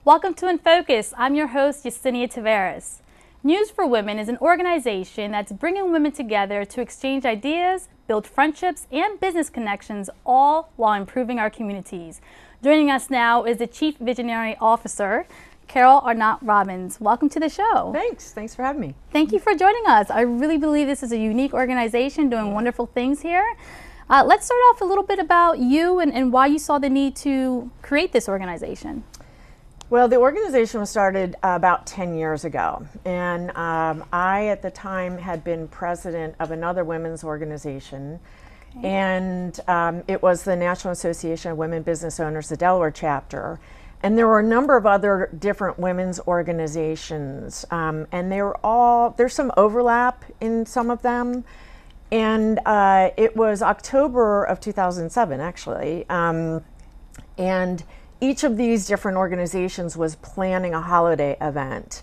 Welcome to In Focus. I'm your host, Yesenia Taveras. News for Women is an organization that's bringing women together to exchange ideas, build friendships, and business connections, all while improving our communities. Joining us now is the Chief Visionary Officer, Carol Arnott-Robbins. Welcome to the show. Thanks for having me. Thank you for joining us. I really believe this is a unique organization doing wonderful things here. Let's start off a little bit about you and why you saw the need to create this organization. Well, the organization was started about 10 years ago, and I at the time had been president of another women's organization, and it was the National Association of Women Business Owners, the Delaware chapter. And there were a number of other different women's organizations, and they were all, there's some overlap in some of them. And it was October of 2007, actually, and each of these different organizations was planning a holiday event.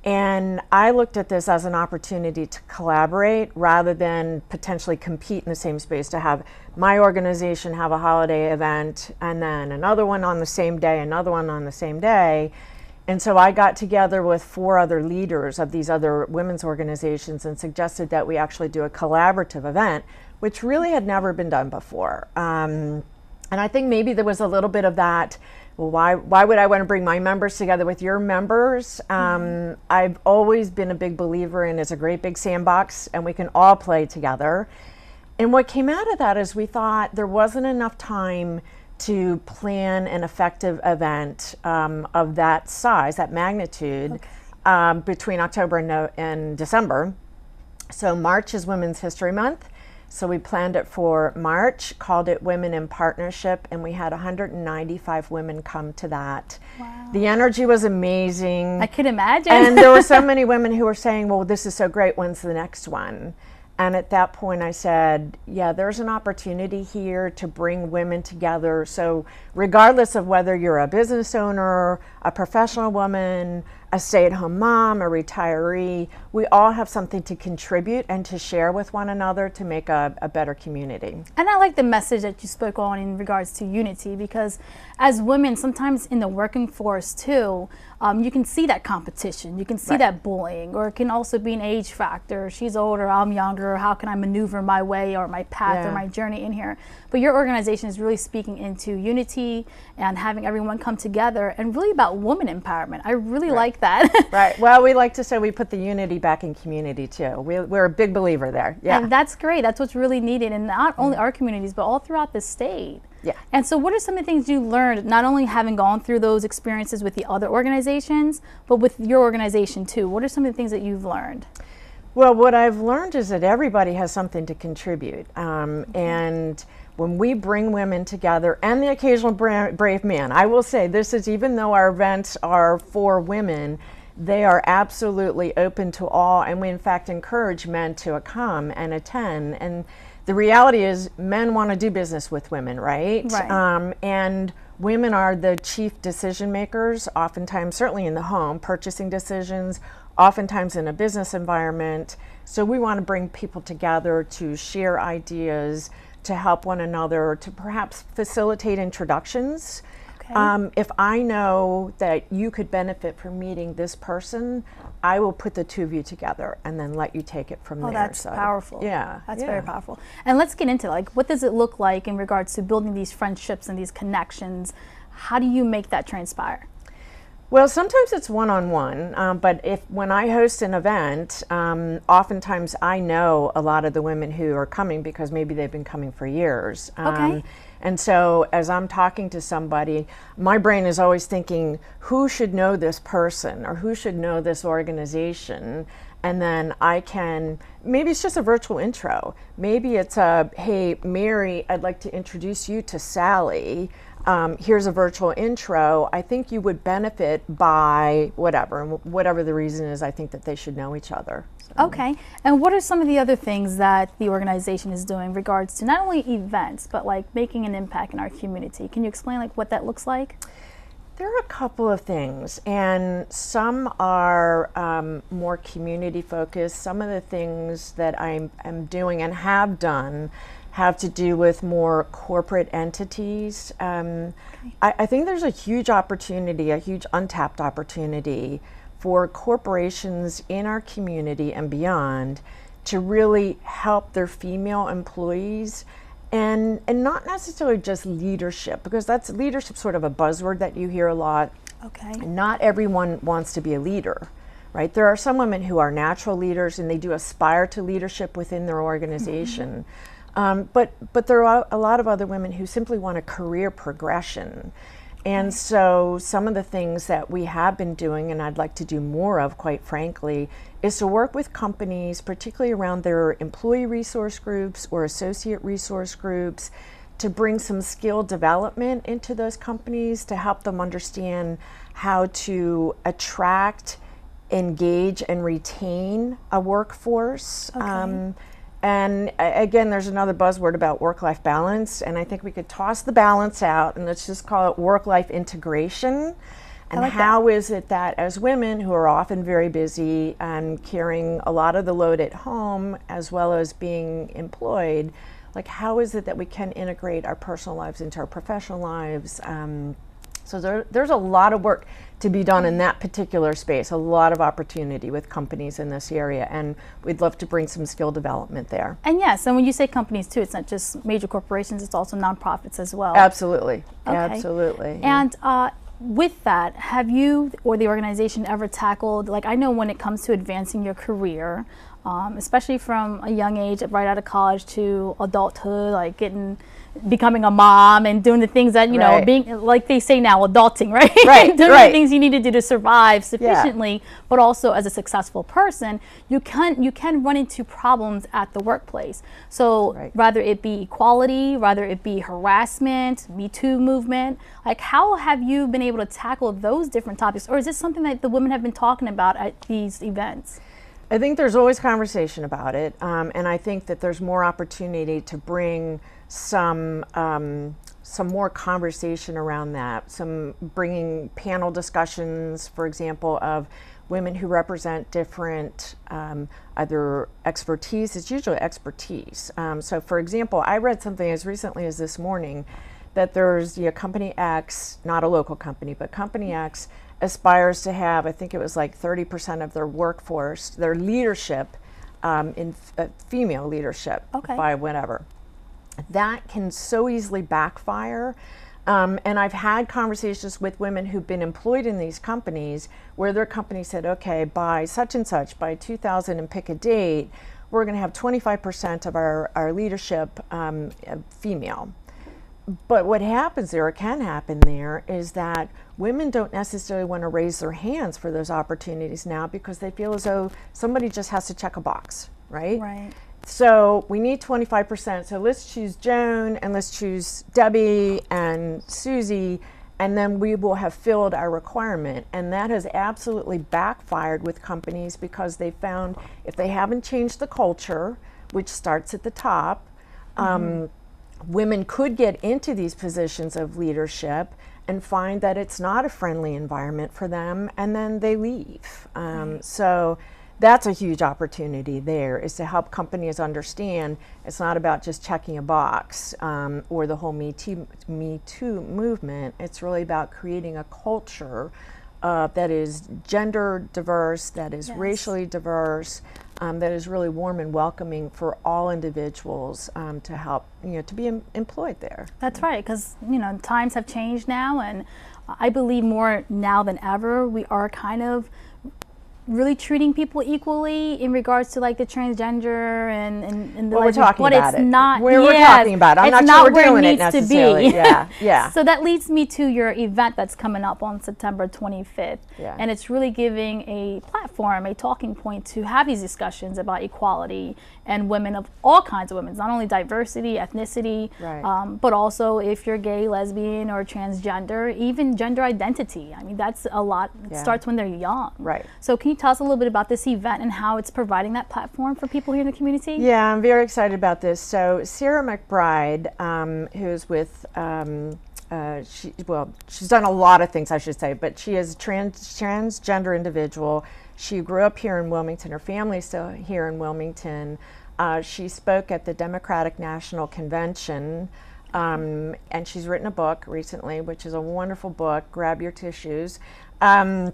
And I looked at this as an opportunity to collaborate rather than potentially compete in the same space, to have my organization have a holiday event and then another one on the same day, another one on the same day. And so I got together with 4 other leaders of these other women's organizations and suggested that we actually do a collaborative event, which really had never been done before. And I think maybe there was a little bit of that, well, why would I want to bring my members together with your members? I've always been a big believer in it's a great big sandbox and we can all play together. And what came out of that is we thought there wasn't enough time to plan an effective event of that size, that magnitude, between October and December. So March is Women's History Month. So we planned it for March, called it Women in Partnership, and we had 195 women come to that. Wow. The energy was amazing. I could imagine. And there were so many women who were saying, well, this is so great, when's the next one? And at that point I said, yeah, there's an opportunity here to bring women together. So regardless of whether you're a business owner, a professional woman, a stay-at-home mom, a retiree, we all have something to contribute and to share with one another to make a better community. And I like the message that you spoke on in regards to unity, because as women, sometimes in the working force too, you can see that competition, you can see that bullying, or it can also be an age factor. She's older, I'm younger, how can I maneuver my way or my path or my journey in here? But your organization is really speaking into unity and having everyone come together and really about woman empowerment. I really like that. Right. Well, we like to say we put the unity back in community too. We're a big believer there. Yeah. And that's great. That's what's really needed in not only our communities, but all throughout the state. Yeah. And so what are some of the things you learned, not only having gone through those experiences with the other organizations, but with your organization too? What are some of the things that you've learned? Well, what I've learned is that everybody has something to contribute. And when we bring women together, and the occasional brave man, I will say this is, even though our events are for women, they are absolutely open to all, and we in fact encourage men to come and attend. And the reality is men want to do business with women, right? And women are the chief decision makers, oftentimes, certainly in the home, purchasing decisions, oftentimes in a business environment. So we want to bring people together to share ideas, to help one another, to perhaps facilitate introductions. If I know that you could benefit from meeting this person, I will put the two of you together and then let you take it from there. That's powerful. Yeah. That's very powerful. And let's get into, like, what does it look like in regards to building these friendships and these connections? How do you make that transpire? Well, sometimes it's one-on-one, but when I host an event, oftentimes I know a lot of the women who are coming because maybe they've been coming for years. And so as I'm talking to somebody, my brain is always thinking, who should know this person or who should know this organization? And then I can, maybe it's just a virtual intro. Maybe it's hey, Mary, I'd like to introduce you to Sally. Here's a virtual intro. I think you would benefit by whatever, and whatever the reason is, I think that they should know each other. So. Okay, and what are some of the other things that the organization is doing in regards to not only events, but like making an impact in our community? Can you explain like what that looks like? There are a couple of things, and some are more community focused. Some of the things that I'm doing and have done have to do with more corporate entities. I think there's a huge opportunity, a huge untapped opportunity for corporations in our community and beyond to really help their female employees, and not necessarily just leadership, because that's leadership sort of a buzzword that you hear a lot. Okay. Not everyone wants to be a leader, right? There are some women who are natural leaders and they do aspire to leadership within their organization. But there are a lot of other women who simply want a career progression. And so some of the things that we have been doing, and I'd like to do more of, quite frankly, is to work with companies, particularly around their employee resource groups or associate resource groups, to bring some skill development into those companies to help them understand how to attract, engage, and retain a workforce. Okay. And again, there's another buzzword about work-life balance, and I think we could toss the balance out and let's just call it work-life integration. And how is it that as women who are often very busy and carrying a lot of the load at home as well as being employed, like how is it that we can integrate our personal lives into our professional lives? So there's a lot of work to be done in that particular space, a lot of opportunity with companies in this area, and we'd love to bring some skill development there. And yes, and when you say companies too, it's not just major corporations, it's also nonprofits as well. Absolutely, Okay. Absolutely. And with that, have you or the organization ever tackled, like I know when it comes to advancing your career, especially from a young age, right out of college to adulthood, like becoming a mom and doing the things that, you know, being, like they say now, adulting, right? Doing the things you need to do to survive sufficiently, but also as a successful person, you can run into problems at the workplace. So rather it be equality, rather it be harassment, Me Too movement, like how have you been able to tackle those different topics? Or is this something that the women have been talking about at these events? I think there's always conversation about it, and I think that there's more opportunity to bring some more conversation around that. Bringing panel discussions, for example, of women who represent different either expertise. It's usually expertise. So, for example, I read something as recently as this morning that there's Company X, not a local company, but Company X aspires to have, I think it was like 30% of their workforce, their leadership, in female leadership by whatever. That can so easily backfire. And I've had conversations with women who've been employed in these companies where their company said, okay, by such and such, by 2000 and pick a date, we're going to have 25% of our leadership female. But what happens there, or can happen there, is that women don't necessarily want to raise their hands for those opportunities now because they feel as though somebody just has to check a box, right? Right. So we need 25%. So let's choose Joan and let's choose Debbie and Susie, and then we will have filled our requirement. And that has absolutely backfired with companies because they found if they haven't changed the culture, which starts at the top, women could get into these positions of leadership and find that it's not a friendly environment for them, and then they leave. So that's a huge opportunity there, is to help companies understand it's not about just checking a box or the whole Me Too movement. It's really about creating a culture that is gender diverse, that is racially diverse, that is really warm and welcoming for all individuals to help, to be employed there. That's right, because, times have changed now, and I believe more now than ever, we are kind of really treating people equally in regards to like the transgender and the we're talking but about it's not we're talking about it. I'm not sure we're doing it necessarily. Yeah. So that leads me to your event that's coming up on September 25th. Yeah. And it's really giving a platform, a talking point to have these discussions about equality and women of all kinds of women, not only diversity, ethnicity, but also if you're gay, lesbian, or transgender, even gender identity. I mean, that's a lot. It starts when they're young. Right. So can you tell us a little bit about this event and how it's providing that platform for people here in the community? Yeah, I'm very excited about this. So Sarah McBride, who's with, she's done a lot of things, I should say, but she is a transgender individual. She grew up here in Wilmington. Her family's still here in Wilmington. She spoke at the Democratic National Convention, and she's written a book recently, which is a wonderful book, Grab Your Tissues. And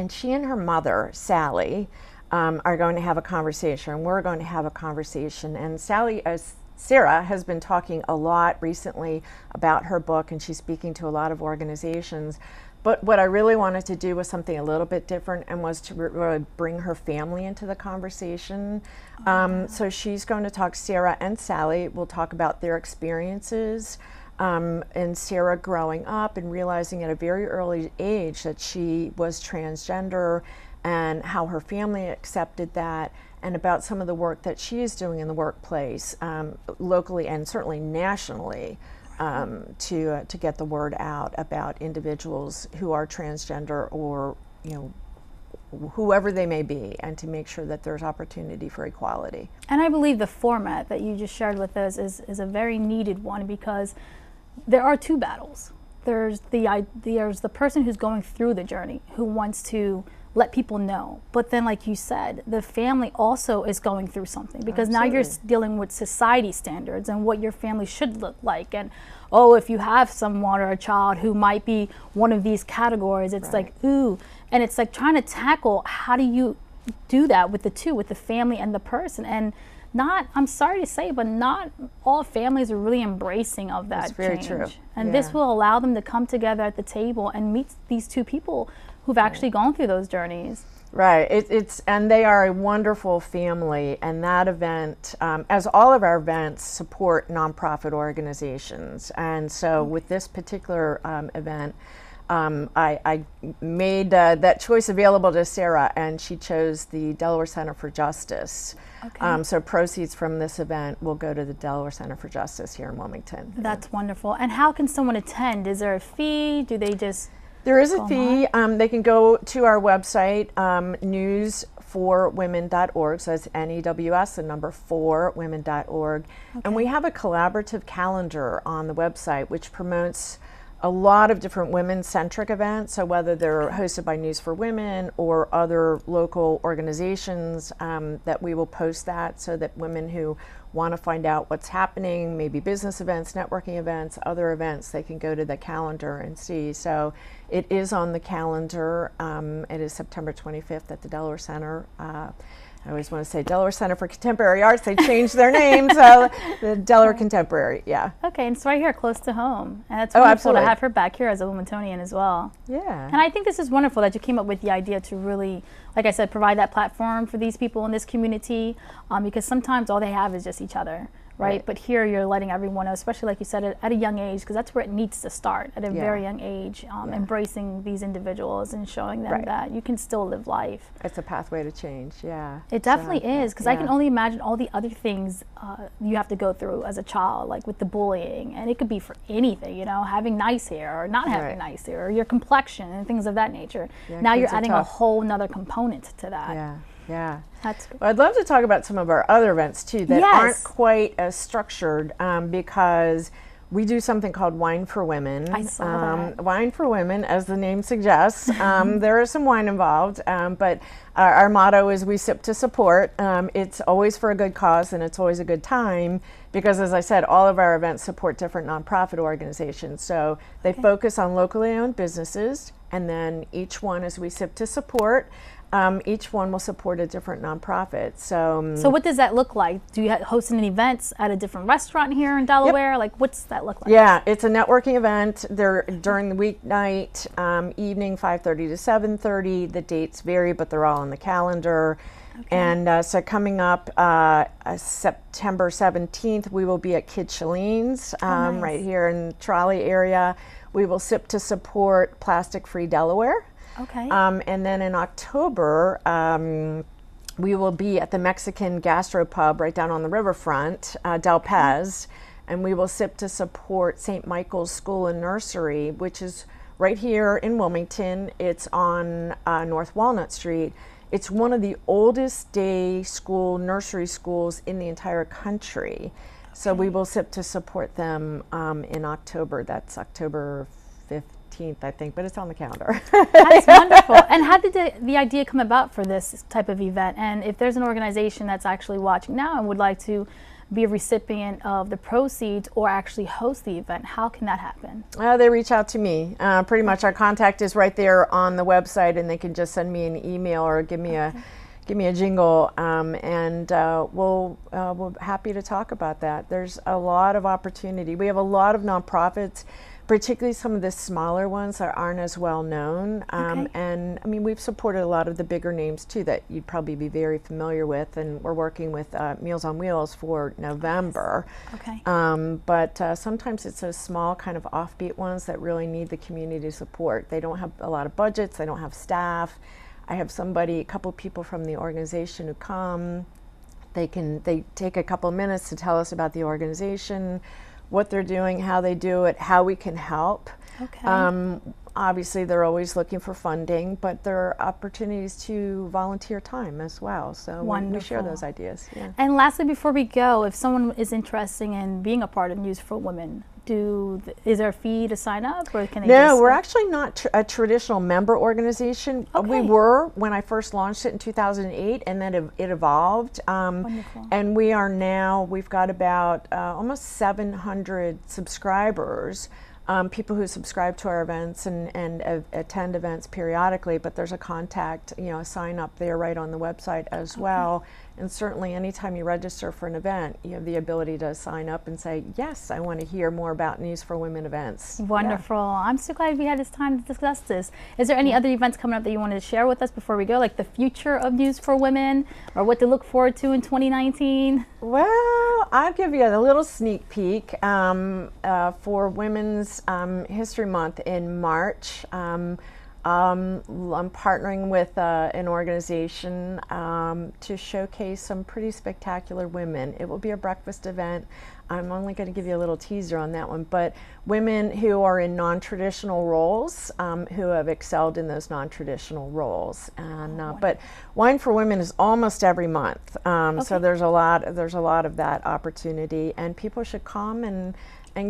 she and her mother, Sally, are going to have a conversation. We're going to have a conversation. And Sarah has been talking a lot recently about her book, and she's speaking to a lot of organizations. But what I really wanted to do was something a little bit different, and was to really bring her family into the conversation. So she's going to talk, Sarah and Sally will talk about their experiences, and Sarah growing up and realizing at a very early age that she was transgender, and how her family accepted that, and about some of the work that she is doing in the workplace, locally and certainly nationally, to get the word out about individuals who are transgender, or whoever they may be, and to make sure that there's opportunity for equality. And I believe the format that you just shared with us is a very needed one, because there are two battles. There's the person who's going through the journey, who wants to let people know. But then, like you said, the family also is going through something, because now you're dealing with society standards and what your family should look like. And if you have someone or a child who might be one of these categories, it's like, ooh. And it's like trying to tackle, how do you do that with the family and the person? And I'm sorry to say, but not all families are really embracing of that change. Very true. And this will allow them to come together at the table and meet these two people who've actually gone through those journeys. Right. And they are a wonderful family. And that event, as all of our events, support nonprofit organizations. And so with this particular event, I made that choice available to Sarah, and she chose the Delaware Center for Justice. Okay. So proceeds from this event will go to the Delaware Center for Justice here in Wilmington. That's wonderful. And how can someone attend? Is there a fee? Do they just... There is a fee. They can go to our website, newsforwomen.org. So that's NEWS, the number 4women.org. Okay. And we have a collaborative calendar on the website, which promotes a lot of different women-centric events. So whether they're hosted by News for Women or other local organizations, that we will post that, so that women who want to find out what's happening, maybe business events, networking events, other events, they can go to the calendar and see. So it is on the calendar. It is September 25th at the Delaware Center. I always want to say Delaware Center for Contemporary Arts. They changed their name, so the Delaware Contemporary, yeah. Okay, and it's right here close to home. And it's wonderful to have her back here as a Wilmingtonian as well. Yeah. And I think this is wonderful that you came up with the idea to really, like I said, provide that platform for these people in this community, because sometimes all they have is just each other. Right? But here you're letting everyone know, especially like you said, at a young age, because that's where it needs to start, at a very young age, embracing these individuals and showing them that you can still live life. It's a pathway to change, It definitely is, because I can only imagine all the other things you have to go through as a child, like with the bullying, and it could be for anything, having nice hair or not having nice hair, or your complexion and things of that nature. Now you're adding a whole nother component to that. Yeah. That's good. Well, I'd love to talk about some of our other events too that aren't quite as structured, because we do something called Wine for Women. I saw that. Wine for Women, as the name suggests. There is some wine involved, but our motto is we sip to support. It's always for a good cause, and it's always a good time, because as I said, all of our events support different nonprofit organizations. So they focus on locally owned businesses, and then each one, as we sip to support, each one will support a different nonprofit. So what does that look like? Do you host any events at a different restaurant here in Delaware? Like, what's that look like? Yeah, it's a networking event. They're during the weeknight, evening, 5:30 to 7:30. The dates vary, but they're all on the calendar. Okay. And so coming up September 17th, we will be at Kid Shalene's, right here in the Trolley area. We will sip to support Plastic Free Delaware. Okay. And then in October, we will be at the Mexican Gastropub right down on the riverfront, Del Pez, and we will sip to support St. Michael's School and Nursery, which is right here in Wilmington. It's on North Walnut Street. It's one of the oldest day school, nursery schools in the entire country. So we will sip to support them in October. That's October 15th. 15th, I think, but it's on the calendar. That's wonderful. And how did the idea come about for this type of event? And if there's an organization that's actually watching now and would like to be a recipient of the proceeds or actually host the event, how can that happen? They reach out to me. Pretty much our contact is right there on the website, and they can just send me an email or give me a jingle, and we're happy to talk about that. There's a lot of opportunity. We have a lot of nonprofits, particularly some of the smaller ones that aren't as well known. And I mean, we've supported a lot of the bigger names too that you'd probably be very familiar with, and we're working with Meals on Wheels for November. But sometimes it's those small kind of offbeat ones that really need the community support. They don't have a lot of budgets, they don't have staff. I have a couple people from the organization who come. They take a couple minutes to tell us about the organization, what they're doing, how they do it, how we can help. Obviously, they're always looking for funding, but there are opportunities to volunteer time as well. So we share those ideas. Yeah. And lastly, before we go, if someone is interested in being a part of News for Women, is there a fee to sign up, or can they? No, we're actually not a traditional member organization. We were when I first launched it in 2008, and then it evolved. And we are now, we've got about almost 700 subscribers. People who subscribe to our events and attend events periodically, but there's a contact, a sign up there right on the website as well. And certainly anytime you register for an event, you have the ability to sign up and say, yes, I want to hear more about News for Women events. Wonderful. Yeah. I'm so glad we had this time to discuss this. Is there any other events coming up that you wanted to share with us before we go, like the future of News for Women, or what to look forward to in 2019? Well, I'll give you a little sneak peek for Women's History Month in March. I'm partnering with an organization to showcase some pretty spectacular women. It will be a breakfast event. I'm only going to give you a little teaser on that one, but women who are in non-traditional roles, who have excelled in those non-traditional roles. And but Wine for Women is almost every month, so there's a lot of that opportunity, and people should come and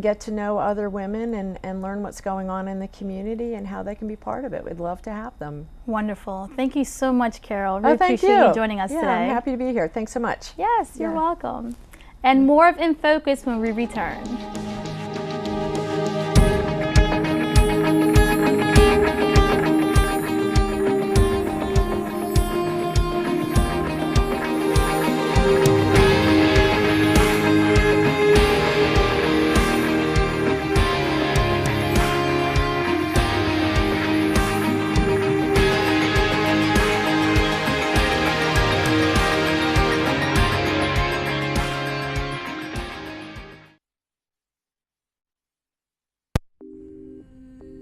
get to know other women and learn what's going on in the community and how they can be part of it. We'd love to have them. Wonderful. Thank you so much, Carol. Really appreciate you joining us today. I'm happy to be here. Thanks so much. Yes, you're welcome. And more of In Focus when we return.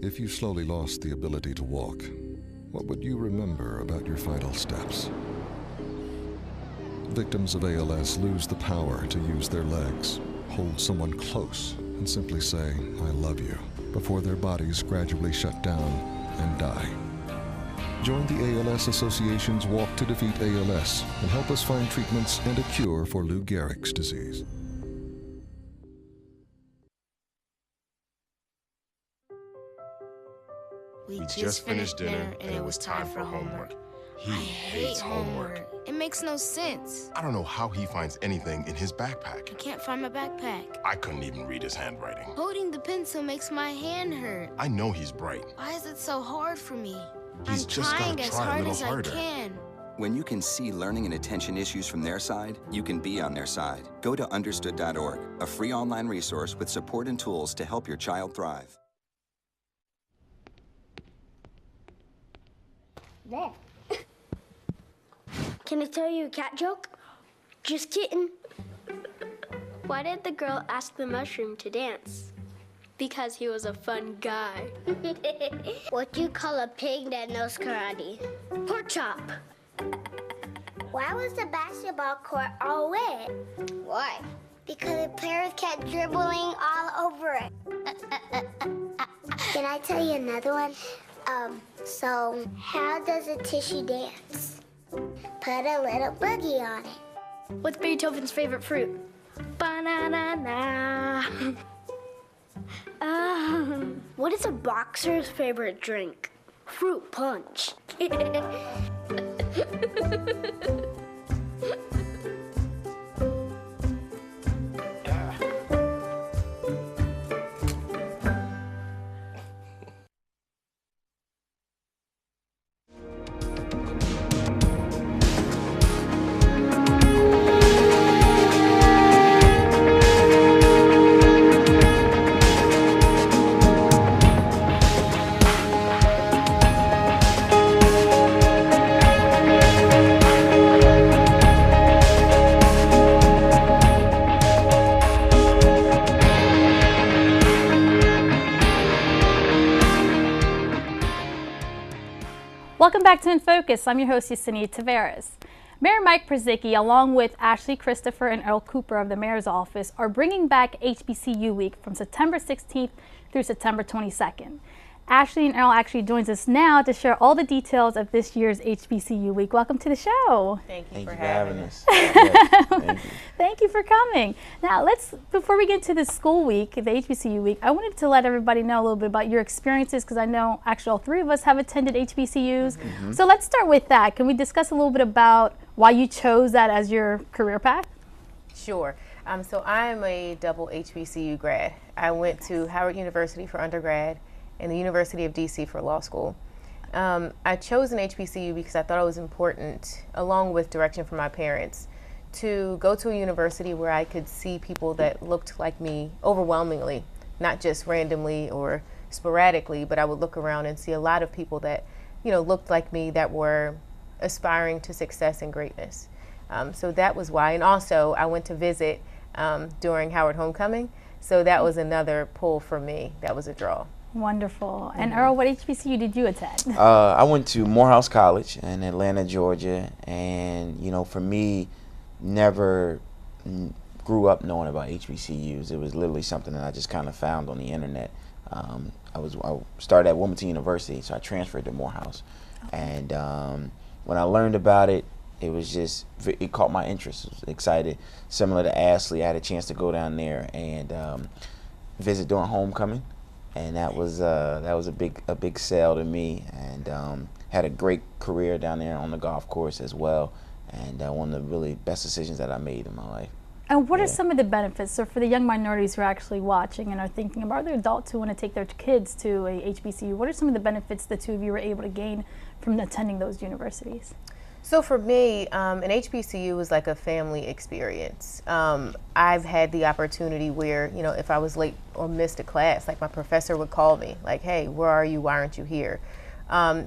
If you slowly lost the ability to walk, what would you remember about your final steps? Victims of ALS lose the power to use their legs, hold someone close, and simply say, "I love you," before their bodies gradually shut down and die. Join the ALS Association's Walk to Defeat ALS and help us find treatments and a cure for Lou Gehrig's disease. We just finished dinner and it was time for homework. He hates homework. It makes no sense. I don't know how he finds anything in his backpack. I can't find my backpack. I couldn't even read his handwriting. Holding the pencil makes my hand hurt. I know he's bright. Why is it so hard for me? He's I'm just trying gotta as try a hard little as harder. I can. When you can see learning and attention issues from their side, you can be on their side. Go to understood.org, a free online resource with support and tools to help your child thrive. There. Can I tell you a cat joke? Just kidding. Why did the girl ask the mushroom to dance? Because he was a fun guy. What do you call a pig that knows karate? Pork chop. Why was the basketball court all wet? Why? Because the players kept dribbling all over it. Can I tell you another one? So how does a tissue dance? Put a little boogie on it. What's Beethoven's favorite fruit? Banana. What is a boxer's favorite drink? Fruit punch. Welcome back to In Focus. I'm your host, Yesenia Taveras. Mayor Mike Przicki, along with Ashley Christopher and Earl Cooper of the Mayor's Office, are bringing back HBCU Week from September 16th through September 22nd. Ashley and Earl actually joins us now to share all the details of this year's HBCU Week. Welcome to the show. Thank you for having us. Yes, thank you. Thank you for coming. Now, before we get to the school week, the HBCU week, I wanted to let everybody know a little bit about your experiences, because I know actually all three of us have attended HBCUs. Mm-hmm. So let's start with that. Can we discuss a little bit about why you chose that as your career path? Sure. So I'm a double HBCU grad. I went to Howard University for undergrad and the University of DC for law school. I chose an HBCU because I thought it was important, along with direction from my parents, to go to a university where I could see people that looked like me overwhelmingly, not just randomly or sporadically, but I would look around and see a lot of people that, looked like me, that were aspiring to success and greatness. So that was why. And also I went to visit during Howard Homecoming, so that was another pull for me. That was a draw. Wonderful. And Earl, what HBCU did you attend? I went to Morehouse College in Atlanta, Georgia, and for me, never grew up knowing about HBCUs. It was literally something that I just kind of found on the internet. I started at Wilmington University, so I transferred to Morehouse, and when I learned about it, it caught my interest. I was excited. Similar to Ashley, I had a chance to go down there and visit during homecoming. And that was a big sell to me, and had a great career down there on the golf course as well, and one of the really best decisions that I made in my life. And what are some of the benefits? So for the young minorities who are actually watching and are thinking about the adults who want to take their kids to a HBCU, what are some of the benefits the two of you were able to gain from attending those universities? So for me, an HBCU was like a family experience. I've had the opportunity where, if I was late or missed a class, like my professor would call me, like, hey, where are you? Why aren't you here?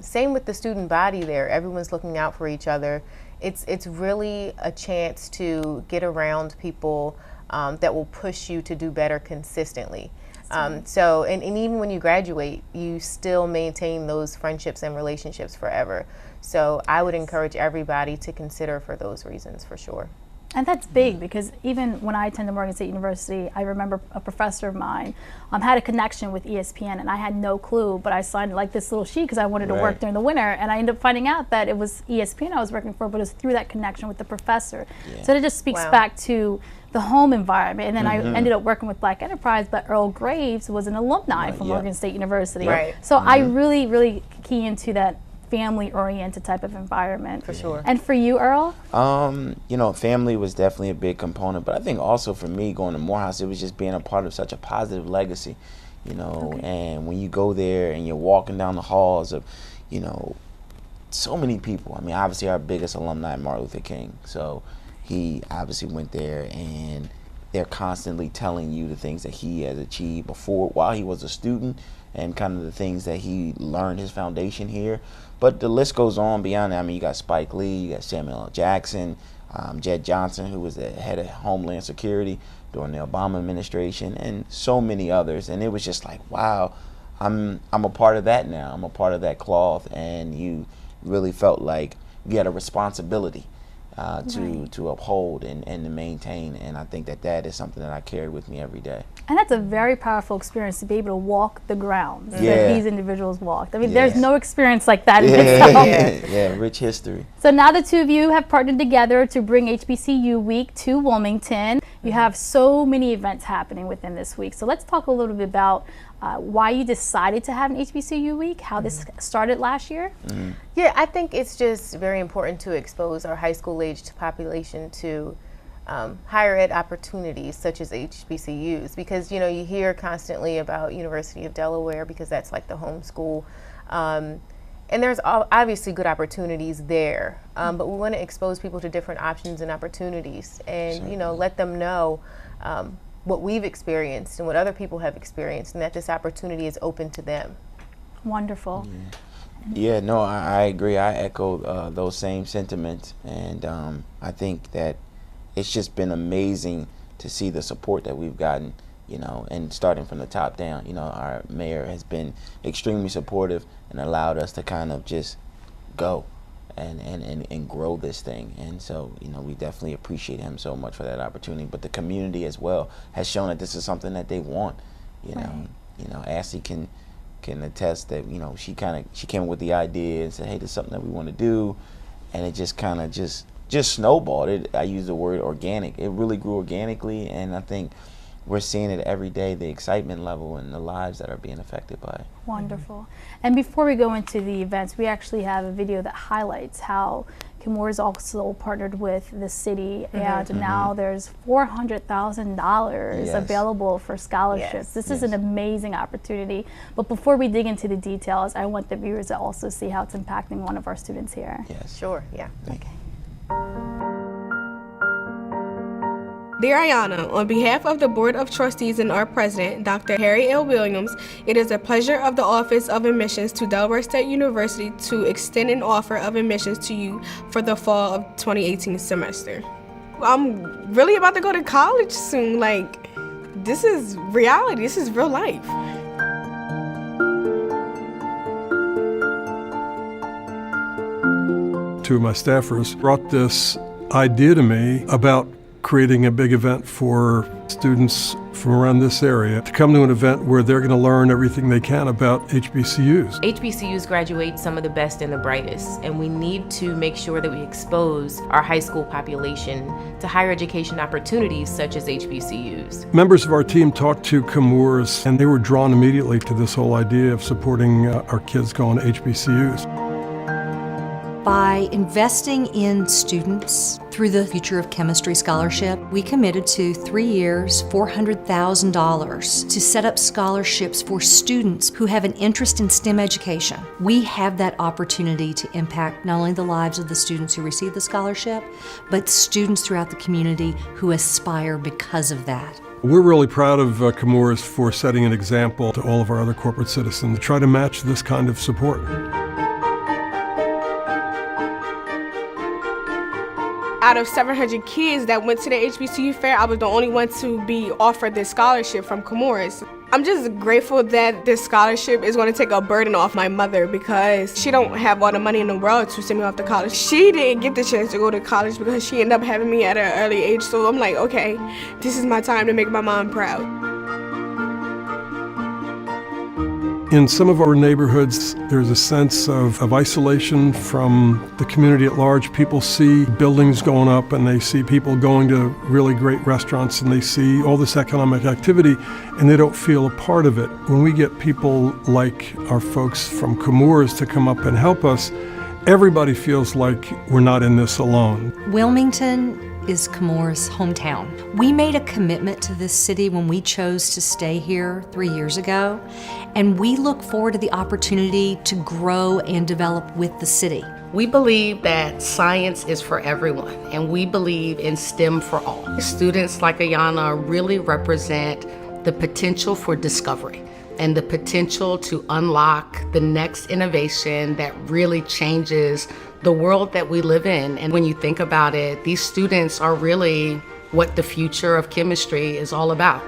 Same with the student body there. Everyone's looking out for each other. It's really a chance to get around people that will push you to do better consistently. So even when you graduate, you still maintain those friendships and relationships forever. So I would encourage everybody to consider for those reasons, for sure. And that's big, because even when I attended Morgan State University, I remember a professor of mine had a connection with ESPN, and I had no clue, but I signed like this little sheet because I wanted to work during the winter, and I ended up finding out that it was ESPN I was working for, but it was through that connection with the professor. Yeah. So it just speaks back to the home environment. And then I ended up working with Black Enterprise, but Earl Graves was an alumni from Morgan State University. So I really, really key into that family-oriented type of environment. For sure. And for you, Earl? Family was definitely a big component, but I think also for me going to Morehouse, it was just being a part of such a positive legacy, and when you go there and you're walking down the halls of, so many people. I mean, obviously our biggest alumni, Martin Luther King, so he obviously went there, and they're constantly telling you the things that he has achieved while he was a student, and kind of the things that he learned, his foundation here. But the list goes on beyond that. I mean, you got Spike Lee, you got Samuel L. Jackson, Jed Johnson, who was the head of Homeland Security during the Obama administration, and so many others. And it was just like, wow, I'm a part of that now. I'm a part of that cloth, and you really felt like you had a responsibility to uphold and to maintain, and I think that is something that I carry with me every day. And that's a very powerful experience, to be able to walk the grounds that these individuals walked. I mean, there's no experience like that in itself. Rich history. So now the two of you have partnered together to bring HBCU Week to Wilmington. You have so many events happening within this week. So let's talk a little bit about why you decided to have an HBCU week, how this started last year. Yeah, I think it's just very important to expose our high school aged population to higher ed opportunities such as HBCUs, because you know you hear constantly about University of Delaware because that's like the home school, and there's obviously good opportunities there, but we want to expose people to different options and opportunities, and you know let them know what we've experienced and what other people have experienced, and that this opportunity is open to them. Wonderful. Yeah, no, I agree. I echo those same sentiments, and I think that it's just been amazing to see the support that we've gotten, you know, and starting from the top down. You know, our mayor has been extremely supportive and allowed us to kind of just go and grow this thing. And so, you know, we definitely appreciate him so much for that opportunity. But the community as well has shown that this is something that they want. You know, Ashley can attest that, you know, she came up with the idea and said, hey, this is something that we want to do, and it just kind of just snowballed. I use the word organic. It really grew organically, and I think we're seeing it every day, the excitement level and the lives that are being affected by it. Wonderful. And before we go into the events, we actually have a video that highlights how Chemours also partnered with the city, and now there's $400,000 available for scholarships. This is an amazing opportunity. But before we dig into the details, I want the viewers to also see how it's impacting one of our students here. Yes. Sure, yeah. Okay. Dear Ayana, on behalf of the Board of Trustees and our President, Dr. Harry L. Williams, it is a pleasure of the Office of Admissions to Delaware State University to extend an offer of admissions to you for the fall of 2018 semester. I'm really about to go to college soon. Like, this is reality. This is real life. Two of my staffers brought this idea to me about creating a big event for students from around this area to come to an event where they're going to learn everything they can about HBCUs. HBCUs graduate some of the best and the brightest, and we need to make sure that we expose our high school population to higher education opportunities such as HBCUs. Members of our team talked to Chemours, and they were drawn immediately to this whole idea of supporting our kids going to HBCUs. By investing in students through the Future of Chemistry Scholarship, we committed to 3 years, $400,000 to set up scholarships for students who have an interest in STEM education. We have that opportunity to impact not only the lives of the students who receive the scholarship, but students throughout the community who aspire because of that. We're really proud of Chemours for setting an example to all of our other corporate citizens to try to match this kind of support. Out of 700 kids that went to the HBCU fair, I was the only one to be offered this scholarship from Chemours. I'm just grateful that this scholarship is going to take a burden off my mother, because she don't have all the money in the world to send me off to college. She didn't get the chance to go to college because she ended up having me at an early age. So I'm like, okay, this is my time to make my mom proud. In some of our neighborhoods, there's a sense of isolation from the community at large. People see buildings going up, and they see people going to really great restaurants, and they see all this economic activity, and they don't feel a part of it. When we get people like our folks from Chemours to come up and help us, everybody feels like we're not in this alone. Wilmington is Chemours' hometown. We made a commitment to this city when we chose to stay here 3 years ago, and we look forward to the opportunity to grow and develop with the city. We believe that science is for everyone, and we believe in STEM for all. Students like Ayana really represent the potential for discovery and the potential to unlock the next innovation that really changes the world that we live in. And when you think about it, these students are really what the future of chemistry is all about.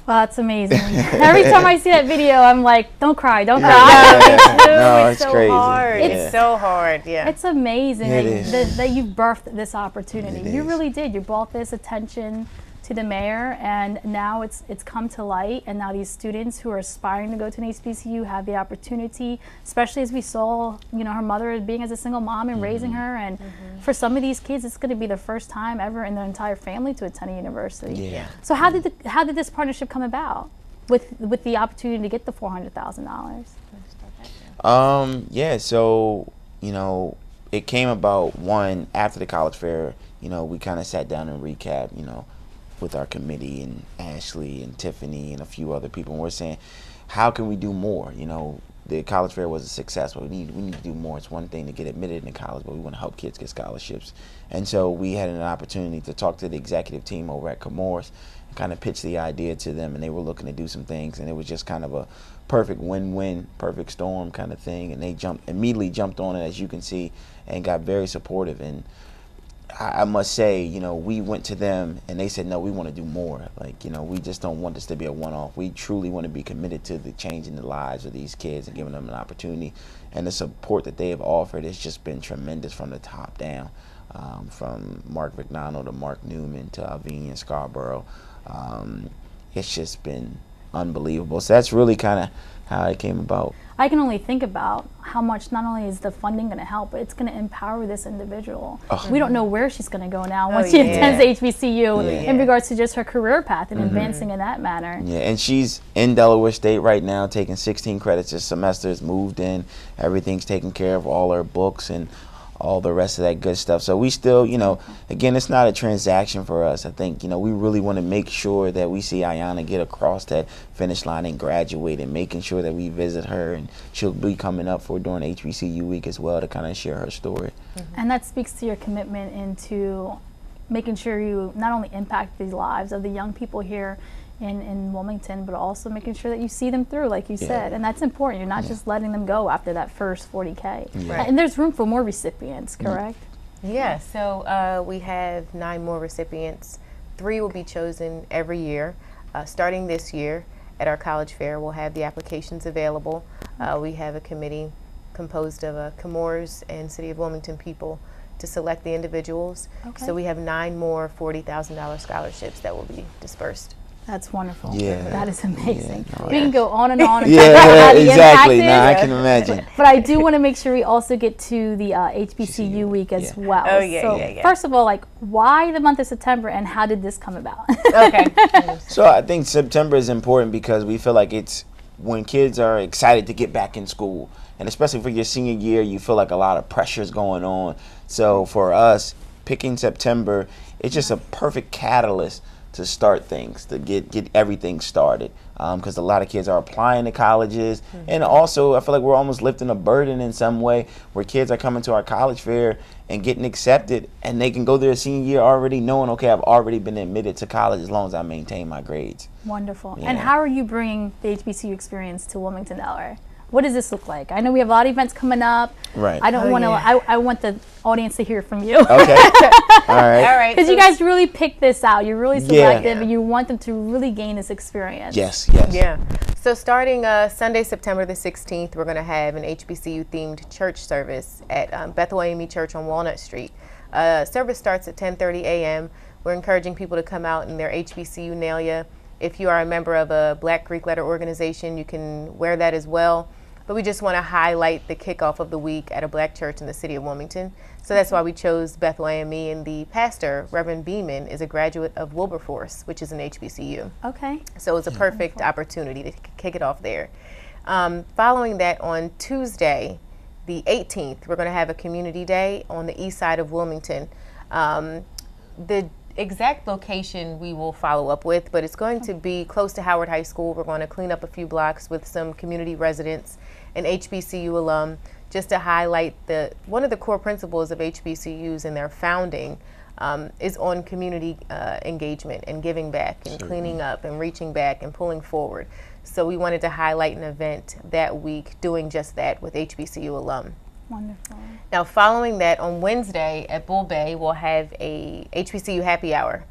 Well, that's amazing. Every time I see that video, I'm like, don't cry, don't cry. No, it's so crazy. hard. Yeah. It's so hard. Yeah. It's amazing that you've birthed this opportunity. It You is. really did. You brought this attention to the mayor, and now it's come to light, and now these students who are aspiring to go to an HBCU have the opportunity, especially as we saw, you know, her mother being as a single mom and raising her, and for some of these kids it's going to be the first time ever in their entire family to attend a university. Yeah. So how did this partnership come about with the opportunity to get the $400,000? Yeah, so, you know, it came about, one, after the college fair, you know, we kind of sat down and recapped, you know, with our committee and Ashley and Tiffany and a few other people, and we're saying, how can we do more? You know, the college fair was a success, but we need to do more. It's one thing to get admitted into college, but we want to help kids get scholarships. And so we had an opportunity to talk to the executive team over at Comores and kind of pitch the idea to them, and they were looking to do some things, and it was just kind of a perfect win-win, perfect storm kind of thing, and they immediately jumped on it, as you can see, and got very supportive. And I must say, you know, we went to them and they said, no, we want to do more. Like, you know, we just don't want this to be a one-off. We truly want to be committed to the changing the lives of these kids and giving them an opportunity. And the support that they have offered has just been tremendous from the top down, from Mark Vignano to Mark Newman to Alvini and Scarborough. It's just been unbelievable. So that's really kind of how it came about. I can only think about how much not only is the funding going to help, but it's going to empower this individual. We don't know where she's going to go now once she attends HBCU in regards to just her career path and advancing in that manner. Yeah, and she's in Delaware State right now, taking 16 credits this semester, has moved in, everything's taken care of, all her books and all the rest of that good stuff. So we still, you know, again, it's not a transaction for us. I think, you know, we really want to make sure that we see Ayanna get across that finish line and graduate, and making sure that we visit her, and she'll be coming up for during HBCU week as well to kind of share her story. And that speaks to your commitment into making sure you not only impact these lives of the young people here in Wilmington, but also making sure that you see them through, like you said. And that's important. You're not just letting them go after that first 40K. And there's room for more recipients, correct? Yeah, so we have 9 more recipients. 3 will be chosen every year. Starting this year at our college fair, we'll have the applications available. We have a committee composed of Comores and City of Wilmington people to select the individuals. So we have 9 more $40,000 scholarships that will be dispersed. That's wonderful. Yeah. That is amazing. Yeah, no, we can go on and on. And exactly. Now I can imagine. But I do want to make sure we also get to the HBCU week as well. Oh, yeah, so first of all, like, why the month of September, and how did this come about? So I think September is important because we feel like it's when kids are excited to get back in school. And especially for your senior year, you feel like a lot of pressure is going on. So for us, picking September, it's just a perfect catalyst to start things, to get everything started, because a lot of kids are applying to colleges, and also I feel like we're almost lifting a burden in some way, where kids are coming to our college fair and getting accepted, and they can go their senior year already knowing, okay, I've already been admitted to college as long as I maintain my grades. Wonderful. Yeah. And how are you bringing the HBCU experience to Wilmington, Delaware? What does this look like? I know we have a lot of events coming up. Right. I don't want to. I want the audience to hear from you. Okay. All right. Because you guys really picked this out. You're really selective, and you want them to really gain this experience. Yes. Yeah. So starting Sunday, September the 16th, we're going to have an HBCU-themed church service at Bethel AME Church on Walnut Street. Service starts at 10:30 a.m. We're encouraging people to come out in their HBCU nalia. If you are a member of a Black Greek letter organization, you can wear that as well. But we just want to highlight the kickoff of the week at a Black church in the city of Wilmington. So that's why we chose Bethel AME, and the pastor, Reverend Beeman, is a graduate of Wilberforce, which is an HBCU. Okay. So it's a perfect opportunity to kick it off there. Following that, on Tuesday, the 18th, we're going to have a community day on the east side of Wilmington. The exact location we will follow up with, but it's going to be close to Howard High School. We're going to clean up a few blocks with some community residents and HBCU alum, just to highlight one of the core principles of HBCUs in their founding is on community engagement and giving back and cleaning up and reaching back and pulling forward. So we wanted to highlight an event that week doing just that with HBCU alum. Wonderful. Now, following that, on Wednesday at Bull Bay, we'll have a HBCU happy hour.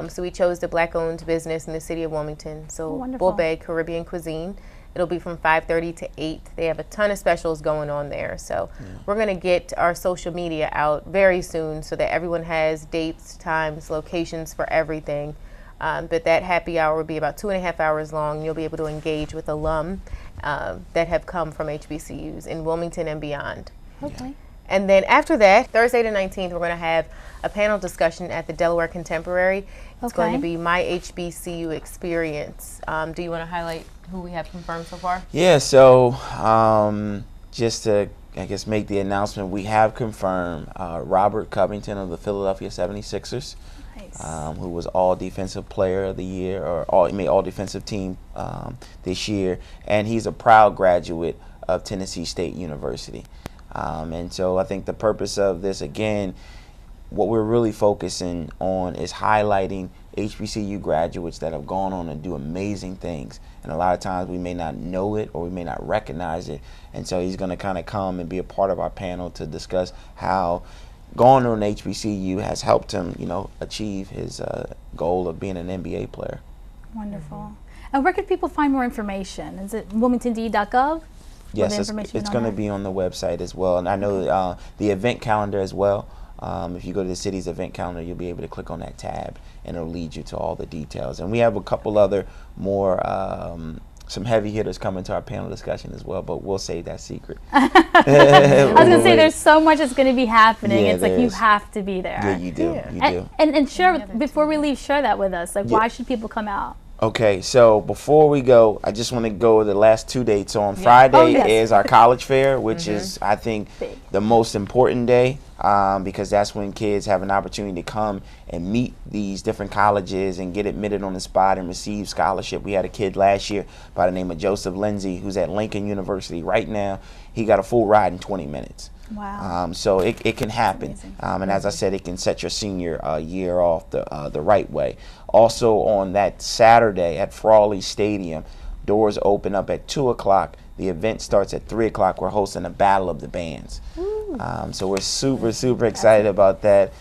So we chose the Black-owned business in the city of Wilmington. So Wonderful. Bull Bay Caribbean Cuisine. It'll be from 5:30 to 8. They have a ton of specials going on there. So we're going to get our social media out very soon so that everyone has dates, times, locations for everything. But that happy hour will be about 2.5 hours long. You'll be able to engage with alum that have come from HBCUs in Wilmington and beyond. Okay. And then after that, Thursday the 19th, we're going to have a panel discussion at the Delaware Contemporary. It's going to be My HBCU Experience. Do you want to highlight who we have confirmed so far? Yeah, so just to, I guess, make the announcement, we have confirmed Robert Covington of the Philadelphia 76ers, who was all defensive player of the year, or all defensive team this year, and he's a proud graduate of Tennessee State University. And so I think the purpose of this, again, what we're really focusing on is highlighting HBCU graduates that have gone on and do amazing things. And a lot of times we may not know it or we may not recognize it. And so he's going to kind of come and be a part of our panel to discuss how going to an HBCU has helped him, you know, achieve his goal of being an NBA player. Wonderful. And where could people find more information? Is it wilmingtond.gov? Yes, it's going to be on the website as well. And I know the event calendar as well. If you go to the city's event calendar, you'll be able to click on that tab and it'll lead you to all the details. And we have a couple other more, some heavy hitters coming to our panel discussion as well, but we'll save that secret. I was going to say, there's so much that's going to be happening. Yeah, it's like you have to be there. Yeah, you do. Yeah. You do. And share, before we leave, share that with us. Like, why should people come out? Okay, so before we go, I just want to go with the last 2 dates. So on Friday is our college fair, which is, I think, the most important day because that's when kids have an opportunity to come and meet these different colleges and get admitted on the spot and receive scholarship. We had a kid last year by the name of Joseph Lindsay who's at Lincoln University right now. He got a full ride in 20 minutes. Wow. So it can happen. And as I said, it can set your senior year off the right way. Also on that Saturday at Frawley Stadium, doors open up at 2 o'clock. The event starts at 3 o'clock. We're hosting a battle of the bands. So we're super excited about that.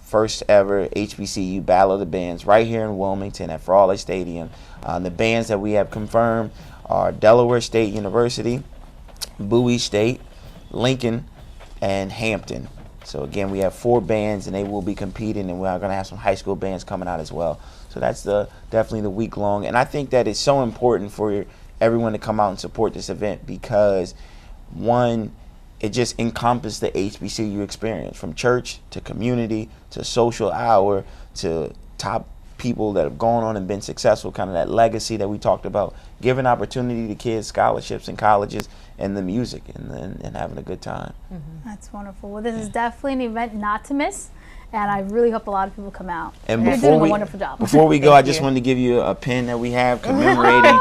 First ever HBCU Battle of the Bands right here in Wilmington at Frawley Stadium. The bands that we have confirmed are Delaware State University, Bowie State, Lincoln, and Hampton. So again, we have 4 bands and they will be competing, and we're going to have some high school bands coming out as well. So that's definitely the week long. And I think that it's so important for everyone to come out and support this event because, one, it just encompasses the HBCU experience from church to community to social hour to top people that have gone on and been successful, kind of that legacy that we talked about, giving opportunity to kids, scholarships in colleges, and the music and having a good time. That's wonderful. Well, this is definitely an event not to miss, and I really hope a lot of people come out. And you're doing a wonderful job. Before we go, I just wanted to give you a pin that we have commemorating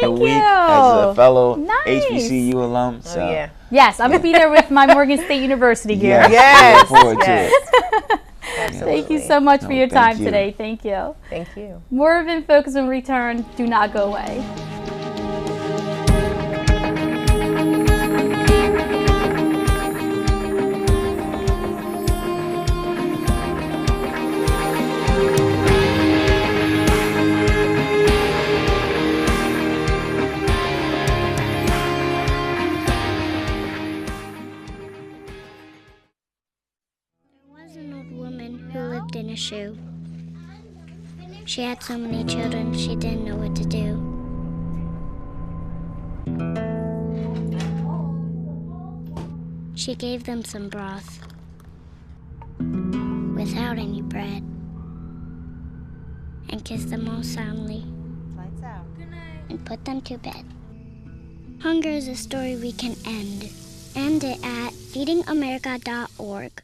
the week you. as a fellow Nice. HBCU alum. So. Yes, I'm going to be there with my Morgan State University gear. Yes. Look forward to it. Thank you so much for your time today. Thank you. Thank you. More of In Focus when we return. Do not go away. In a shoe. She had so many children, she didn't know what to do. She gave them some broth without any bread and kissed them all soundly. Lights out. Good night. And put them to bed. Hunger is a story we can end. End it at feedingamerica.org.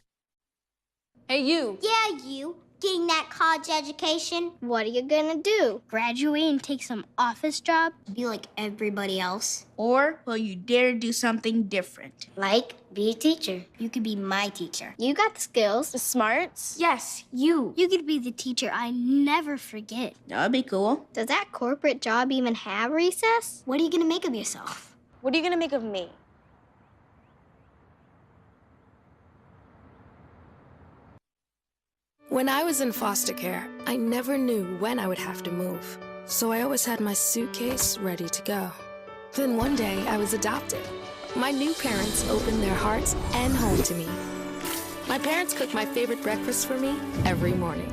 Hey, you. Yeah, you. Getting that college education. What are you gonna do? Graduate and take some office job? Be like everybody else? Or will you dare do something different? Like, be a teacher. You could be my teacher. You got the skills. The smarts? Yes, you. You could be the teacher I never forget. That would be cool. Does that corporate job even have recess? What are you gonna make of yourself? What are you gonna make of me? When I was in foster care, I never knew when I would have to move, so I always had my suitcase ready to go. Then one day, I was adopted. My new parents opened their hearts and home to me. My parents cook my favorite breakfast for me every morning.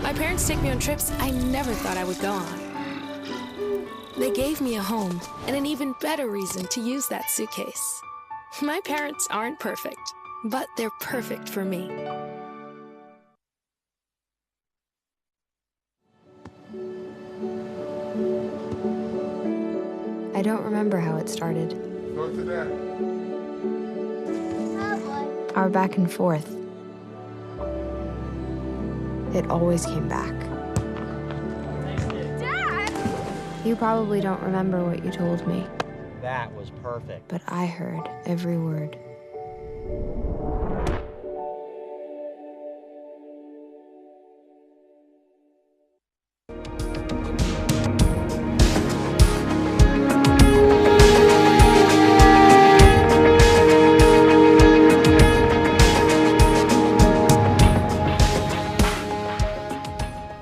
My parents take me on trips I never thought I would go on. They gave me a home and an even better reason to use that suitcase. My parents aren't perfect, but they're perfect for me. I don't remember how it started. Our back and forth. It always came back. Dad! You probably don't remember what you told me. That was perfect. But I heard every word.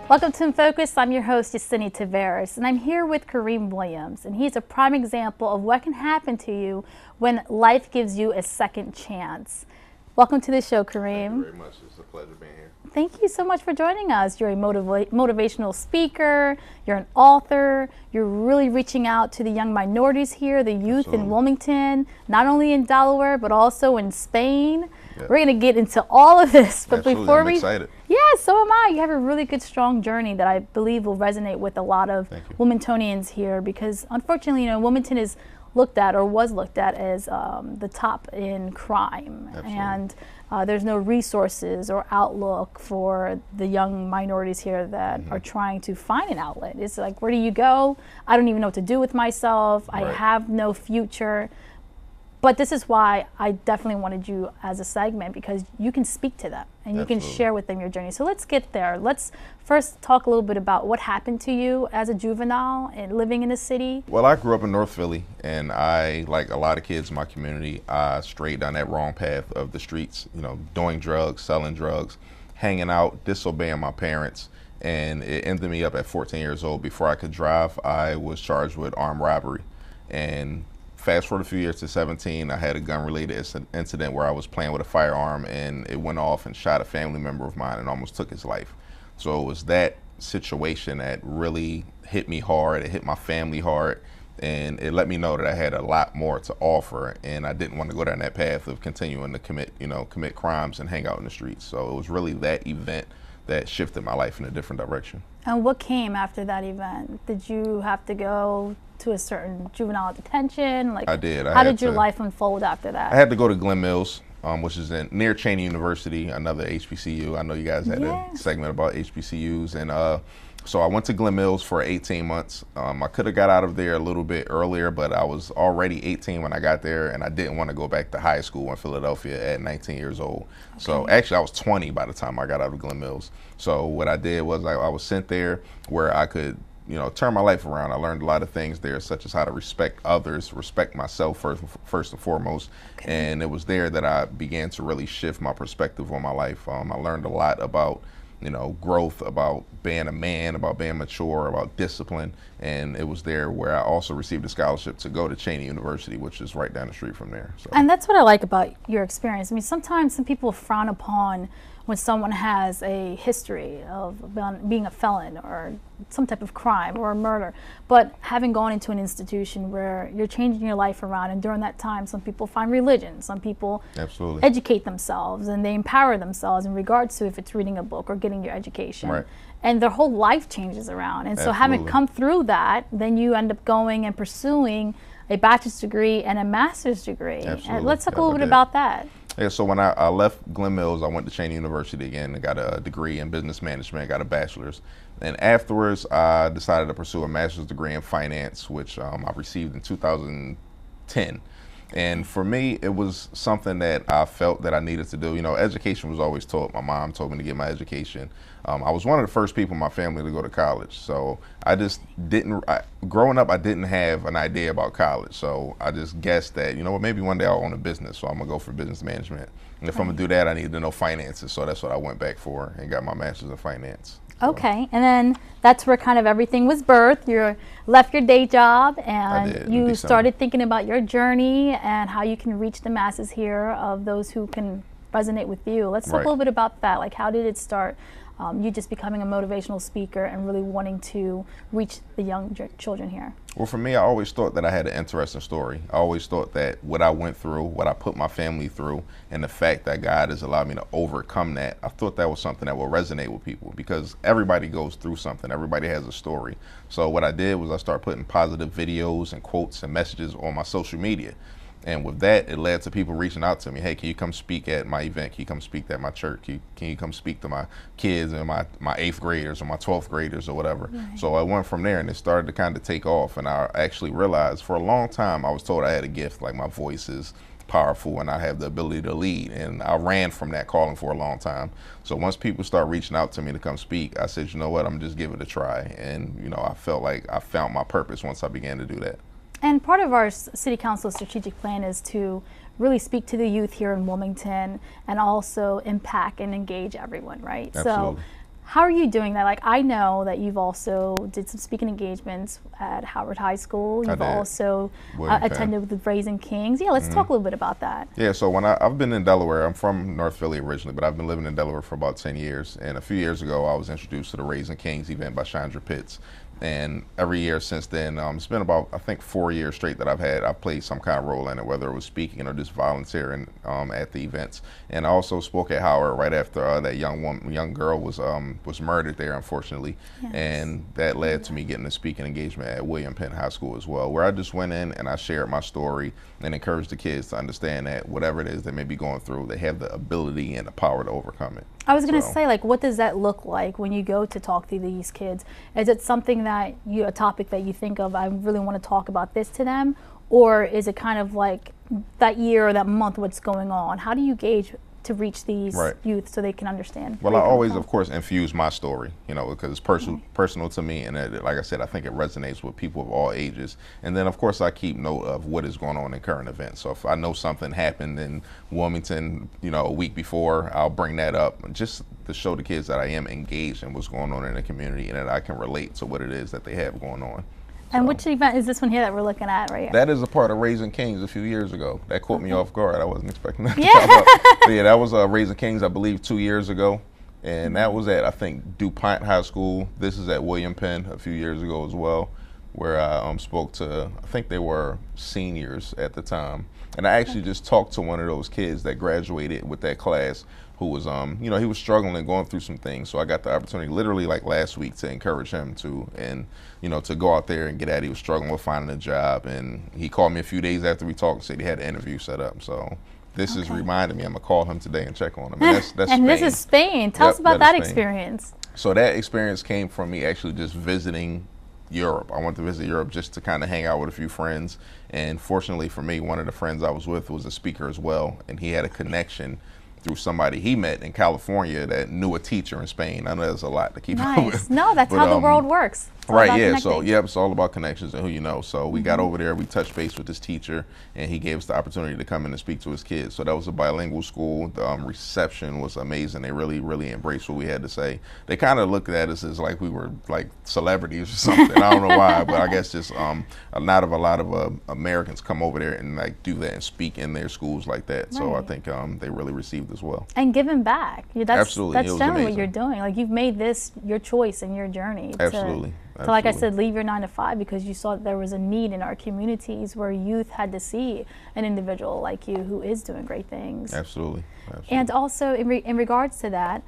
Welcome to In Focus. I'm your host, Yesenia Taveras, and I'm here with Kareem Williams, and he's a prime example of what can happen to you when life gives you a second chance. Welcome to the show, Kareem. Thank you very much. It's a pleasure being here. Thank you so much for joining us. You're a motivational speaker, you're an author, you're really reaching out to the young minorities here, the youth in Wilmington, not only in Delaware, but also in Spain. Yep. We're going to get into all of this, but before I'm excited. Yeah, so am I. You have a really good, strong journey that I believe will resonate with a lot of Wilmingtonians here, because unfortunately, you know, Wilmington is looked at or was looked at as the top in crime. Absolutely. And there's no resources or outlook for the young minorities here that are trying to find an outlet. It's like, where do you go? I don't even know what to do with myself. Right. I have no future. But this is why I definitely wanted you as a segment, because you can speak to them and you can share with them your journey. So let's get there. Let's first talk a little bit about what happened to you as a juvenile and living in the city. Well, I grew up in North Philly, and I, like a lot of kids in my community, I strayed down that wrong path of the streets, you know, doing drugs, selling drugs, hanging out, disobeying my parents. And it ended me up at 14 years old. Before I could drive, I was charged with armed robbery. And fast forward a few years to 17, I had a gun-related incident where I was playing with a firearm and it went off and shot a family member of mine and almost took his life. So it was that situation that really hit me hard. It hit my family hard, and it let me know that I had a lot more to offer, and I didn't want to go down that path of continuing to commit crimes and hang out in the streets. So it was really that event that shifted my life in a different direction. And what came after that event? Did you have to go to a certain juvenile detention? Like, I did. How did your life unfold after that? I had to go to Glen Mills, which is near Cheney University, another HBCU. I know you guys had a segment about HBCUs. And so I went to Glen Mills for 18 months. I could have got out of there a little bit earlier, but I was already 18 when I got there, and I didn't want to go back to high school in Philadelphia at 19 years old. Okay. So actually, I was 20 by the time I got out of Glen Mills. So what I did was I was sent there where I could, you know, turn my life around. I learned a lot of things there, such as how to respect others, respect myself first and foremost. Okay. And it was there that I began to really shift my perspective on my life. I learned a lot about, you know, growth, about being a man, about being mature, about discipline. And it was there where I also received a scholarship to go to Cheney University, which is right down the street from there. So. And that's what I like about your experience. I mean, sometimes some people frown upon when someone has a history of being a felon or some type of crime or a murder, but having gone into an institution where you're changing your life around, and during that time some people find religion, some people educate themselves and they empower themselves in regards to if it's reading a book or getting your education. Right. And their whole life changes around. And so having come through that, then you end up going and pursuing a bachelor's degree and a master's degree. And let's talk a little bit about that. Yeah, so when I left Glen Mills, I went to Cheney University again and got a degree in business management, got a bachelor's. And afterwards, I decided to pursue a master's degree in finance, which I received in 2010. And for me, it was something that I felt that I needed to do. You know, education was always taught. My mom told me to get my education. I was one of the first people in my family to go to college. So I just didn't, growing up, I didn't have an idea about college. So I just guessed that, you know what, maybe one day I'll own a business. So I'm going to go for business management. And if I'm going to do that, I needed to know finances. So that's what I went back for and got my master's in finance. Okay, and then that's where kind of everything was birthed. You left your day job and you started thinking about your journey and how you can reach the masses here of those who can resonate with you. Let's talk a little bit about that. Like, how did it start? You just becoming a motivational speaker and really wanting to reach the young children here. Well, for me, I always thought that I had an interesting story. I always thought that what I went through, what I put my family through, and the fact that God has allowed me to overcome that, I thought that was something that will resonate with people because everybody goes through something. Everybody has a story. So what I did was I started putting positive videos and quotes and messages on my social media. And with that, it led to people reaching out to me. Hey, can you come speak at my event? Can you come speak at my church? Can you come speak to my kids and my 8th graders or my 12th graders or whatever? Right. So I went from there and it started to kind of take off. And I actually realized for a long time, I was told I had a gift, like my voice is powerful and I have the ability to lead. And I ran from that calling for a long time. So once people start reaching out to me to come speak, I said, you know what, I'm just give it a try. And, you know, I felt like I found my purpose once I began to do that. And part of our City Council strategic plan is to really speak to the youth here in Wilmington and also impact and engage everyone, right? Absolutely. So how are you doing that? Like, I know that you've also did some speaking engagements at Howard High School. You've also attended with Raising Kings. Yeah, let's talk a little bit about that. Yeah, so when I've been in Delaware, I'm from North Philly originally, but I've been living in Delaware for about 10 years. And a few years ago, I was introduced to the Raising Kings event by Chandra Pitts. And every year since then, it's been about, I think, 4 years straight that I've played some kind of role in it, whether it was speaking or just volunteering at the events. And I also spoke at Howard right after that young girl was murdered there, unfortunately. Yes. And that led to me getting a speaking engagement at William Penn High School as well, where I just went in and I shared my story and encouraged the kids to understand that whatever it is they may be going through, they have the ability and the power to overcome it. I was going to say, like, what does that look like when you go to talk to these kids? Is it something that a topic that you think of, I really want to talk about this to them? Or is it kind of like that year or that month, what's going on? How do you gauge to reach these youth so they can understand? Well, I always, of course, infuse my story, you know, because it's personal to me. And like I said, I think it resonates with people of all ages. And then, of course, I keep note of what is going on in current events. So if I know something happened in Wilmington, you know, a week before, I'll bring that up just to show the kids that I am engaged in what's going on in the community and that I can relate to what it is that they have going on. And which event is this one here that we're looking at right here? That is a part of Raising Kings a few years ago. That caught me off guard. I wasn't expecting that to come up. But yeah, that was Raising Kings, I believe, 2 years ago. And that was at, I think, DuPont High School. This is at William Penn a few years ago as well, where I spoke to, I think they were seniors at the time. And I actually just talked to one of those kids that graduated with that class who was, you know, he was struggling and going through some things. So I got the opportunity literally like last week to encourage him and, you know, to go out there and get at it. He was struggling with finding a job. And he called me a few days after we talked and said he had an interview set up. So this is reminding me, I'm going to call him today and check on him. And that's and Spain. This is Spain. Tell us about that experience. So that experience came from me actually just visiting Europe. I went to visit Europe just to kind of hang out with a few friends. And fortunately for me, one of the friends I was with was a speaker as well. And he had a connection through somebody he met in California that knew a teacher in Spain. I know there's a lot to keep up with. No, that's how the world works. Right, yeah, so it's all about connections and who you know. So we got over there, we touched base with this teacher, and he gave us the opportunity to come in and speak to his kids. So that was a bilingual school. The reception was amazing. They really, really embraced what we had to say. They kind of looked at us as like we were like celebrities or something. I don't know why, but I guess just a lot of Americans come over there and like do that and speak in their schools like that. Right. So I think they really received as well. And giving back. That's, absolutely. That's generally what you're doing. Like, you've made this your choice and your journey. Absolutely. So like I said, leave your 9 to 5 because you saw that there was a need in our communities where youth had to see an individual like you who is doing great things. Absolutely. And also in regards to that,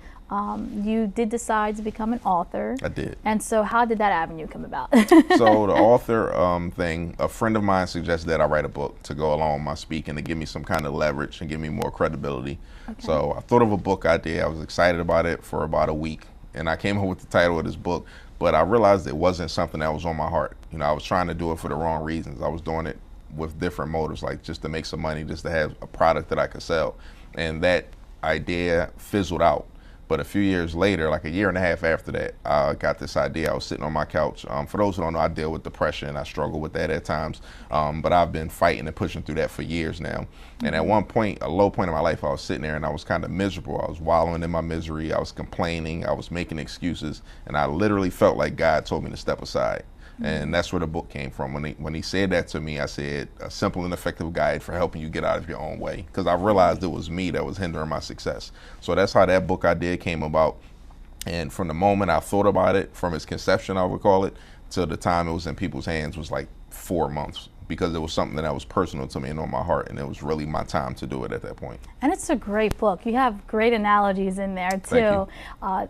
you did decide to become an author. I did. And so how did that avenue come about? So the author thing, a friend of mine suggested that I write a book to go along with my speaking to give me some kind of leverage and give me more credibility. Okay. So I thought of a book idea. I was excited about it for about a week. And I came up with the title of this book. But I realized it wasn't something that was on my heart. You know, I was trying to do it for the wrong reasons. I was doing it with different motives, like just to make some money, just to have a product that I could sell. And that idea fizzled out. But a few years later, like a year and a half after that, I got this idea. I was sitting on my couch. For those who don't know, I deal with depression. I struggle with that at times. But I've been fighting and pushing through that for years now. And at one point, a low point in my life, I was sitting there and I was kind of miserable. I was wallowing in my misery. I was complaining. I was making excuses. And I literally felt like God told me to step aside. And that's where the book came from. When he said that to me, I said, a simple and effective guide for helping you get out of your own way. Because I realized it was me that was hindering my success. So that's how that book idea came about. And from the moment I thought about it, from its conception, I would call it, to the time it was in people's hands was like 4 months. Because it was something that was personal to me and on my heart, and it was really my time to do it at that point. And it's a great book. You have great analogies in there too.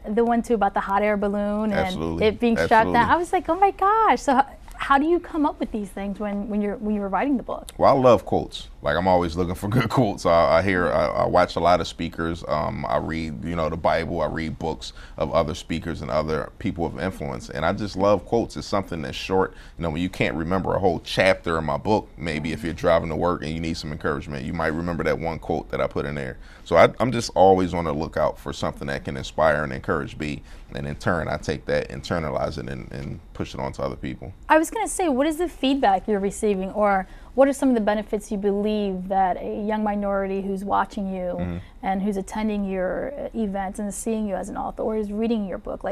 The one too about the hot air balloon and it being shut down. I was like, oh my gosh. So how do you come up with these things when you were writing the book? Well, I love quotes. Like, I'm always looking for good quotes. I watch a lot of speakers. I read, the Bible. I read books of other speakers and other people of influence. And I just love quotes. It's something that's short. When you can't remember a whole chapter in my book, maybe if you're driving to work and you need some encouragement, you might remember that one quote that I put in there. So I'm just always on the lookout for something that can inspire and encourage me. And in turn, I take that, internalize it, and push it on to other people. I was going to say, what is the feedback you're receiving, or what are some of the benefits you believe that a young minority who's watching you and who's attending your events and is seeing you as an author or is reading your book,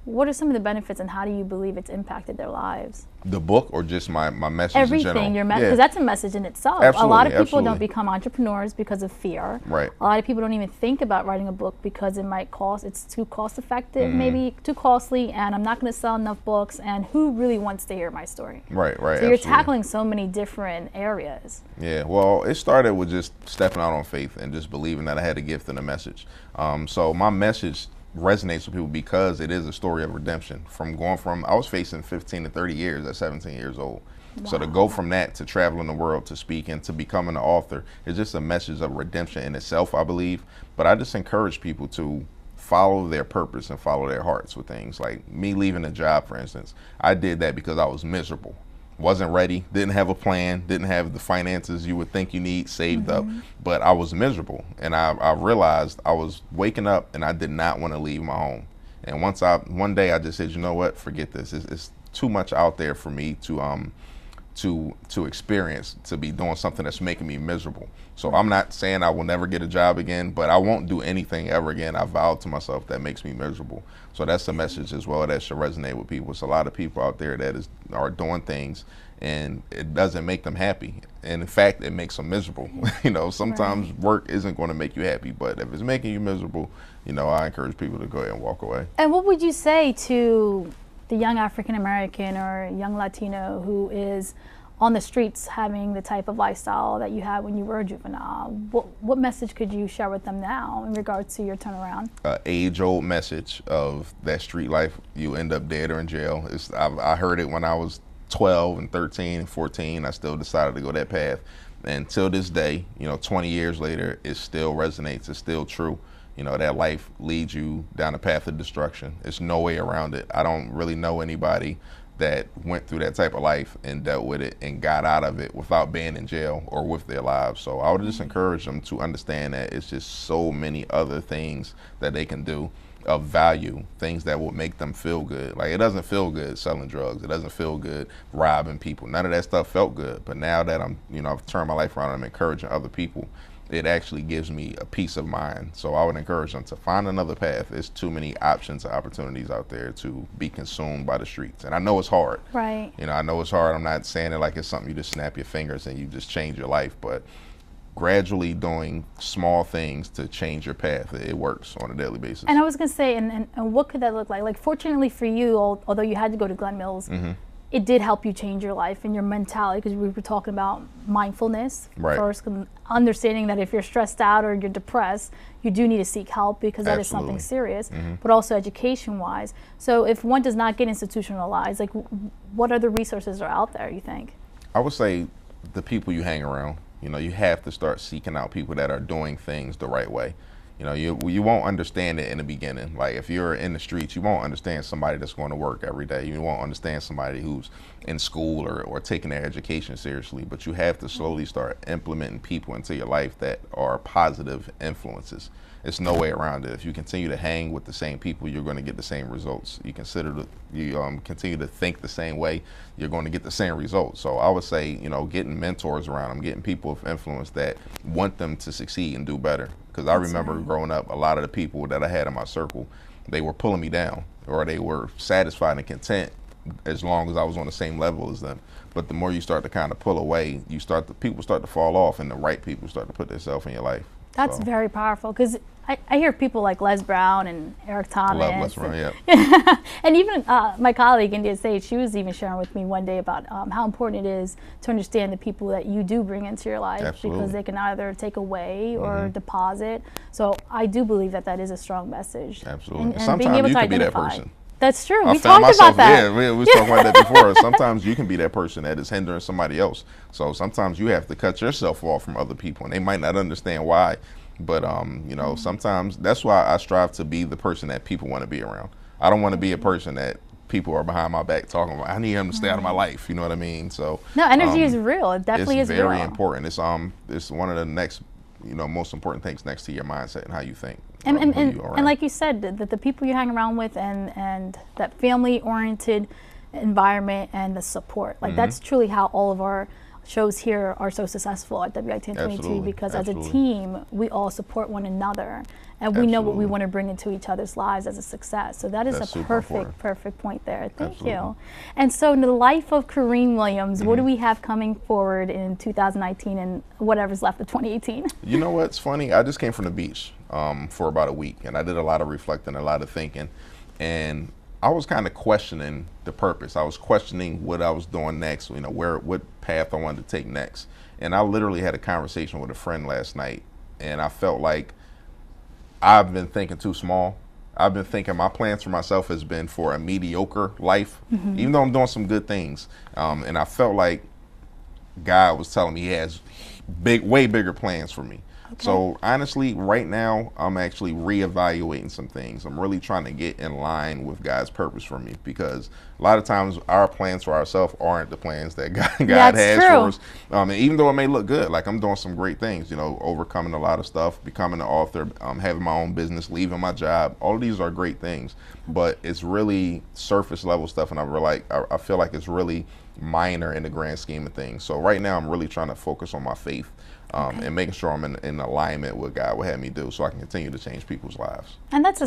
what are some of the benefits and how do you believe it's impacted their lives? The book or just my message Everything, in general? your message, because that's a message in itself. Absolutely, a lot of people don't become entrepreneurs because of fear. Right. A lot of people don't even think about writing a book because it's too cost effective, maybe too costly, and I'm not going to sell enough books, and who really wants to hear my story? Right. So you're tackling so many different areas. Yeah, well, it started with just stepping out on faith and just believing that I had a gift and a message. So my message resonates with people because it is a story of redemption. I was facing 15 to 30 years at 17 years old. Wow. So to go from that to traveling the world, to speaking, to becoming an author, is just a message of redemption in itself, I believe. But I just encourage people to follow their purpose and follow their hearts with things. Like me leaving a job, for instance, I did that because I was miserable. Wasn't ready, didn't have a plan, didn't have the finances you would think you need saved up, but I was miserable. And I realized I was waking up and I did not want to leave my home. And one day I just said, you know what, forget this. It's too much out there for me to experience, to be doing something that's making me miserable. So I'm not saying I will never get a job again, but I won't do anything ever again. I vowed to myself that makes me miserable. So that's a message as well that should resonate with people. It's a lot of people out there that are doing things and it doesn't make them happy. And in fact, it makes them miserable. Sometimes work isn't going to make you happy, but if it's making you miserable, I encourage people to go ahead and walk away. And what would you say to the young African American or young Latino who is on the streets having the type of lifestyle that you had when you were a juvenile? What message could you share with them now in regards to your turnaround? Age-old message of that street life, you end up dead or in jail. I heard it when I was 12 and 13 and 14. I still decided to go that path. And till this day, 20 years later, it still resonates. It's still true. That life leads you down a path of destruction. There's no way around it. I don't really know anybody that went through that type of life and dealt with it and got out of it without being in jail or with their lives. So I would just encourage them to understand that it's just so many other things that they can do of value, things that will make them feel good. Like, it doesn't feel good selling drugs. It doesn't feel good robbing people. None of that stuff felt good. But now that I've turned my life around and I'm encouraging other people, it actually gives me a peace of mind. So I would encourage them to find another path. There's too many options and opportunities out there to be consumed by the streets. And I know it's hard. Right. I know it's hard. I'm not saying it like it's something you just snap your fingers and you just change your life, but gradually doing small things to change your path, it works on a daily basis. And I was going to say, and what could that look like? Like, fortunately for you, although you had to go to Glen Mills, it did help you change your life and your mentality, because we were talking about mindfulness first, understanding that if you're stressed out or you're depressed, you do need to seek help because that is something serious, but also education-wise. So if one does not get institutionalized, like, what other resources are out there, you think? I would say the people you hang around. You have to start seeking out people that are doing things the right way. You know, you won't understand it in the beginning. Like if you're in the streets, you won't understand somebody that's going to work every day. You won't understand somebody who's in school or taking their education seriously. But you have to slowly start implementing people into your life that are positive influences. It's no way around it. If you continue to hang with the same people, you're going to get the same results. You continue to think the same way, you're going to get the same results. So I would say, you know, getting mentors around them, getting people of influence that want them to succeed and do better. Because I remember growing up, a lot of the people that I had in my circle, they were pulling me down, or they were satisfied and content as long as I was on the same level as them. But the more you start to kind of pull away, people start to fall off, and the right people start to put themselves in your life. That's very powerful, because I hear people like Les Brown and Eric Thomas. I love Les Brown, yeah. And even my colleague, India Sage, she was even sharing with me one day about how important it is to understand the people that you do bring into your life. Absolutely. Because they can either take away or deposit. So I do believe that that is a strong message. Absolutely. And sometimes being able you to can be that identify. person. That's true. I We found talked about that. Yeah, we was talking about that before. Sometimes you can be that person that is hindering somebody else. So sometimes you have to cut yourself off from other people, and they might not understand why. But you know, sometimes that's why I strive to be the person that people want to be around. I don't want to be a person that people are behind my back talking about. I need him to stay out of my life. You know what I mean? So no, energy is real. It definitely is real. It's very important. It's one of the next, you know, most important things next to your mindset and how you think. And like you said, the people you hang around with and that family-oriented environment and the support, like that's truly how all of our shows here are so successful at WI 1022, because as a team, we all support one another, and we know what we want to bring into each other's lives as a success. So that's a perfect point there. Thank you. And so in the life of Kareem Williams, what do we have coming forward in 2019 and whatever's left of 2018? You know what's funny? I just came from the beach for about a week, and I did a lot of reflecting, a lot of thinking, and I was kind of questioning the purpose. I was questioning what I was doing next, you know, what path I wanted to take next. And I literally had a conversation with a friend last night, and I felt like I've been thinking too small. I've been thinking my plans for myself has been for a mediocre life, even though I'm doing some good things. And I felt like God was telling me he has way bigger plans for me. Okay. So honestly, right now, I'm actually reevaluating some things. I'm really trying to get in line with God's purpose for me, because a lot of times our plans for ourselves aren't the plans that God has for us. And even though it may look good, like I'm doing some great things, you know, overcoming a lot of stuff, becoming an author, having my own business, leaving my job. All of these are great things, but it's really surface level stuff, and I feel like it's really minor in the grand scheme of things. So right now, I'm really trying to focus on my faith. And making sure I'm in alignment with God would have me do, so I can continue to change people's lives. And that's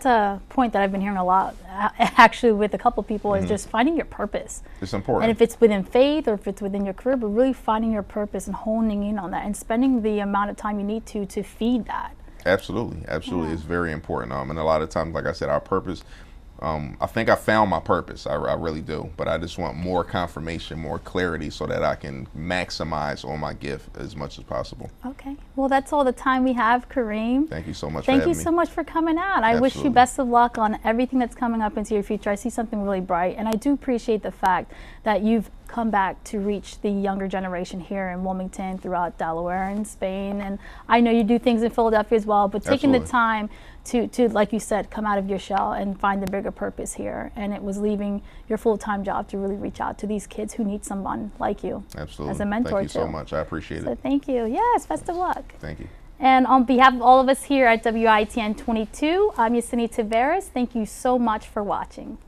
a point that I've been hearing a lot, actually, with a couple people, is just finding your purpose. It's important. And if it's within faith or if it's within your career, but really finding your purpose and honing in on that and spending the amount of time you need to feed that. Absolutely. Yeah. It's very important. And a lot of times, like I said, our purpose, I think I found my purpose. I really do. But I just want more confirmation, more clarity, so that I can maximize on my gift as much as possible. Okay. Well, that's all the time we have, Kareem. Thank you so much for having me. Thank you so much for coming out. I wish you best of luck on everything that's coming up into your future. I see something really bright. And I do appreciate the fact that you've come back to reach the younger generation here in Wilmington, throughout Delaware and Spain. And I know you do things in Philadelphia as well, but taking the time to, like you said, come out of your shell and find the bigger purpose here. And it was leaving your full-time job to really reach out to these kids who need someone like you. Absolutely. As a mentor. Thank you so much. I appreciate it. So thank you. Yes, best of luck. Thank you. And on behalf of all of us here at WITN 22, I'm Yesenia Taveras. Thank you so much for watching.